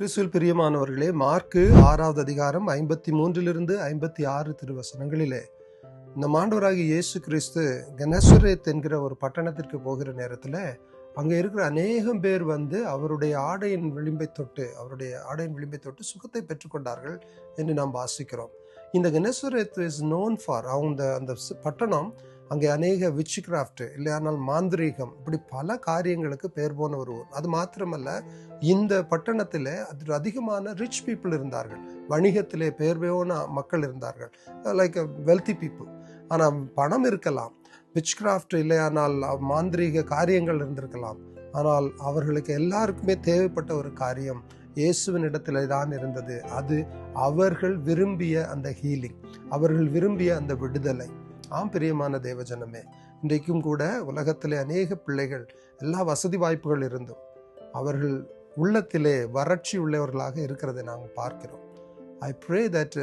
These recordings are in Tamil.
கிறிஸ்துவில் பிரியமானவர்களே, மார்க்கு 6வது அதிகாரம் 53 56 திருவசனங்களிலே நம் ஆண்டவராகிய இயேசு கிறிஸ்து கெனசரேத் என்கிற ஒரு பட்டணத்திற்கு போகிற நேரத்தில் அங்கே இருக்கிற அநேகம் பேர் அவருடைய ஆடையின் விளிம்பை தொட்டு சுகத்தை பெற்றுக்கொண்டார்கள் என்று நாம் வாசிக்கிறோம். இந்த கெனசரேத் இஸ் நோன் ஃபார் அந்த பட்டணம் அங்கே அநேக விட்ச் கிராஃப்ட் இல்லையானால் மாந்திரீகம் இப்படி பல காரியங்களுக்கு பேர் போன ஒரு ஊர். அது மாத்திரமல்ல, இந்த பட்டணத்தில் அதிகமான ரிச் பீப்புள் இருந்தார்கள், வணிகத்திலே பேர் போன மக்கள் இருந்தார்கள், லைக் வெல்தி பீப்புள். ஆனால் பணம் இருக்கலாம், விட்ச் கிராஃப்ட் இல்லையானால் மாந்திரீக காரியங்கள் இருந்திருக்கலாம். ஆனால் அவர்களுக்கு எல்லாருக்குமே தேவைப்பட்ட ஒரு காரியம் இயேசுவின் இடத்துல தான் இருந்தது. அது அவர்கள் விரும்பிய அந்த ஹீலிங், அவர்கள் விரும்பிய அந்த விடுதலை. பிரியமான தேவஜனமே, இன்றைக்கும் கூட உலகத்திலே அநேக பிள்ளைகள் எல்லா வசதி வாய்ப்புகள் இருந்தும் அவர்கள் உள்ளத்திலே வறட்சி உள்ளவர்களாக இருக்கிறதை நாங்கள் பார்க்கிறோம். I pray that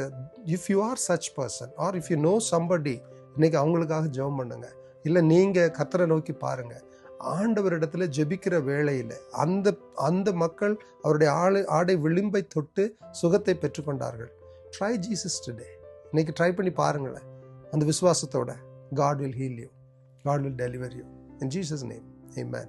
if you are such person or if you know somebody, இன்னைக்கு அவங்களுக்காக ஜெபம் பண்ணுங்க. இல்லை நீங்கள் கர்த்தரை நோக்கி பாருங்க. ஆண்டவரிடத்துல ஜெபிக்கிற வேளையில் அந்த மக்கள் அவருடைய ஆடை விளிம்பை தொட்டு சுகத்தை பெற்றுக்கொண்டார்கள். Try Jesus today. இன்னைக்கு ட்ரை பண்ணி பாருங்களேன். அந்த விசுவாசத்தோட God will heal you. God will deliver you. In Jesus' name, amen.